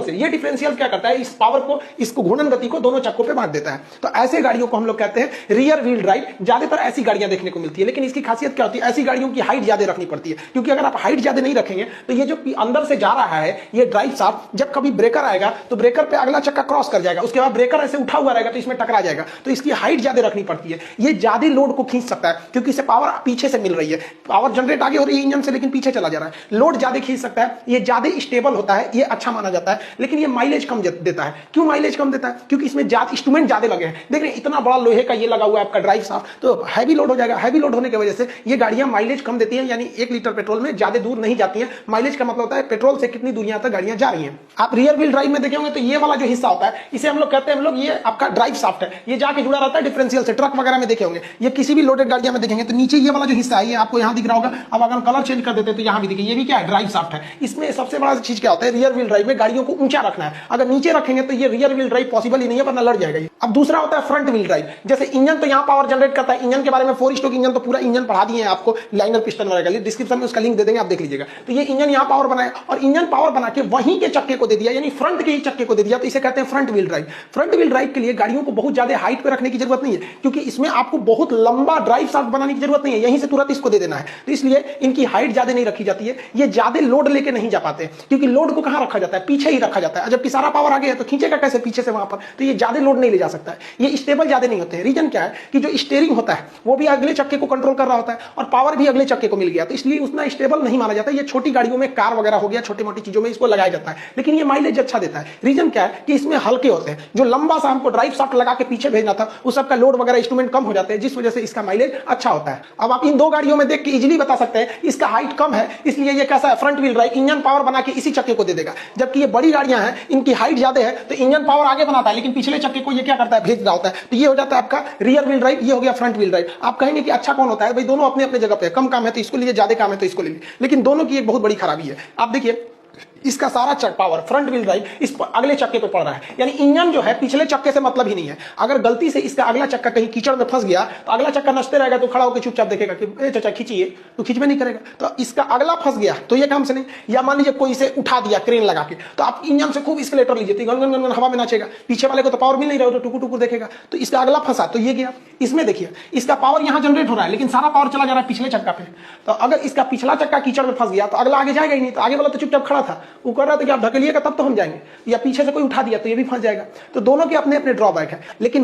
से। ये डिफरेंशियल क्या करता है, इस पावर को, इसको घूर्णन गति को दोनों चक्कों पे बांट देता है। तो ऐसे गाड़ियों को हम लोग कहते हैं रियर व्हील ड्राइव। ज्यादातर ऐसी गाड़ियां देखने को मिलती है, लेकिन इसकी खासियत क्या होती है, ऐसी गाड़ियों की हाइट ज्यादा रखनी पड़ती है, क्योंकि अगर आप हाइट ज्यादा नहीं रखेंगे तो ये जो अंदर से जा रहा है ये ड्राइव शाफ्ट, जब कभी ब्रेकर आएगा तो ब्रेकर पे अगला चक्का क्रॉस कर जाएगा, उसके बाद ब्रेकर ऐसे उठा हुआ रहेगा तो इसमें टकरा जाएगा। तो इसकी हाइट ज्यादा रखनी पड़ती है। ये ज्यादा लोड को खींच सकता है, क्योंकि इसे पावर पीछे से मिल रही है, पावर जनरेट आगे हो रही है इंजन से, लेकिन पीछे चला जा रहा है, लोड ज्यादा खींच सकता है। ये ज्यादा स्टेबल होता है, ये अच्छा माना जाता है, लेकिन ये माइलेज कम देता है। क्यों माइलेज कम देता है? क्योंकि इसमें इंस्ट्रूमेंट ज्यादा लगे हैं। देख रहे हैं इतना बड़ा लोहे का ये लगा हुआ है आपका ड्राइव शाफ्ट, तो हैवी लोड हो जाएगा। हैवी लोड होने की वजह से ये गाड़ियां माइलेज कम देती हैं, यानी 1 लीटर पेट्रोल में ज्यादा दूर नहीं जाती हैं। माइलेज का मतलब होता है पेट्रोल से कितनी दूरियां तक गाड़ियां जा रही हैं। आप रियर व्हील ड्राइव में देखेंगे तो ये वाला जो हिस्सा होता है इसे हम लोग कहते हैं, ये आपका ड्राइव शाफ्ट है, ये जाके जुड़ा रहता है डिफरेंशियल से। ट्रक वगैरह में देखे होंगे, ये किसी भी लोडेड गाड़ियां में देखेंगे तो नीचे ये वाला जो हिस्सा है ये आपको यहां दिख रहा होगा। अब अगर कलर चेंज कर देते तो यहां भी देखिए, ये भी क्या है, ड्राइव शाफ्ट है। इसमें सबसे बड़ा चीज क्या होता है, रियर व्हील ड्राइव में गाड़ियों को ऊंचा रखना है। अगर नीचे रखेंगे तो ये रियर व्हील ड्राइव पॉसिबल ही नहीं है, वरना लड़ जाएगा ये। अब दूसरा होता है फ्रंट व्हील ड्राइव। जैसे इंजन तो यहाँ पावर जनरेट करता है, इंजन के बारे में 4 स्ट्रोक इंजन तो पूरा इंजन पढ़ा दिए हैं आपको, लाइनर पिस्टन वगैरह, डिस्क्रिप्शन में उसका लिंक दे देंगे, आप देख लीजिएगा। तो ये इंजन यहाँ पावर बनाया और इंजन पावर बना के वहीं के चक्के को दे दिया, यानी फ्रंट के ही चक्के को दे दिया, तो इसे कहते हैं front wheel drive. Front wheel drive के लिए गाड़ियों को बहुत ज्यादा हाइट पे रखने की जरूरत नहीं है, क्योंकि इसमें आपको बहुत लंबा ड्राइव शाफ्ट बनाने की जरूरत नहीं है, यहीं से तुरंत इसको दे देना है। तो इसलिए इनकी हाइट ज्यादा नहीं रखी जाती है। ये ज्यादा लोड लेके नहीं जा पाते, क्योंकि लोड को कहां रखा जाता है, पीछे ही रखा जाता है। जबकि सारा पावर आगे है तो खींचेगा कैसे पीछे से वहां पर, तो ये ज्यादा लोड नहीं ले जा सकता है। ये स्टेबल ज्यादा नहीं होते हैं। रीजन क्या है कि जो स्टीयरिंग होता है वो भी अगले चक्के को कंट्रोल कर रहा होता है और पावर भी अगले चक्के को मिल गया, तो इसलिए उतना स्टेबल नहीं माना जाता। ये छोटी गाड़ियों में, कार वगैरह हो गया, छोटी मोटी चीजों में इसको लगाया जाता है, लेकिन ये माइलेज अच्छा देता है। रीजन क्या है कि इसमें हल्के होते हैं। जो लंबा सा हमको ड्राइव शाफ्ट लगा के पीछे भेजना था, उस सबका लोड वगैरह इंस्ट्रूमेंट कम हो जाते हैं, जिस वजह से इसका माइलेज अच्छा होता है। अब आप इन दो गाड़ियों में देख के इजीली बता सकते हैं इसका हाइट कम है, इसलिए ये कैसा है, front wheel drive, engine power बना के इसी चक्के को दे देगा। जबकि ये बड़ी गाड़ियां हैं, इनकी हाइट ज्यादा है, तो इंजन पावर आगे बनाता है, लेकिन पिछले चक्के को ये क्या करता है, भेज रहा होता है। तो ये हो जाता है आपका रियर व्हील ड्राइव, ये हो गया फ्रंट व्हील ड्राइव। आप कहेंगे कि अच्छा कौन होता है, भाई दोनों अपने अपने जगह पे, कम काम है तो इसको लीजिए, ज्यादा काम है तो इसको लीजिए, लेकिन दोनों की एक बहुत बड़ी खराबी है। आप देखिए इसका सारा पावर फ्रंट व्हील ड्राइव इस अगले चक्के पे पड़ रहा है, यानी इंजन जो है पिछले चक्के से मतलब ही नहीं है। अगर गलती से इसका अगला चक्का कहीं कीचड़ में फंस गया तो अगला चक्का नचते रहेगा, तो खड़ा होकर चुपचाप देखेगा कि ए चाचा खींचिए, तो खींच में नहीं करेगा। तो इसका अगला फंस गया तो ये काम से नहीं। या मान लीजिए कोई इसे उठा दिया क्रेन लगा के, तो आप इंजन से खूब स्केलेटर लीजिए, तो गन गन गन हवा में नाचेगा, पीछे वाले को तो पावर मिल नहीं रहा, तो टुकु टुकु देखेगा। तो इसका अगला फंसा तो ये गया। इसमें देखिए इसका पावर यहां जनरेट हो रहा है, लेकिन सारा पावर चला जा रहा है पिछले चक्का पे। तो अगर इसका पिछला चक्का कीचड़ में फंस गया तो अगला आगे जाएगा ही नहीं, तो आगे वाला तो चुपचाप खड़ा था, वो कर रहा था कि आप ढकेलिएगा तब तो हम जाएंगे, या पीछे से कोई उठा दिया तो ये भी फंस जाएगा। तो दोनों के अपने अपने ड्रॉबैक है, लेकिन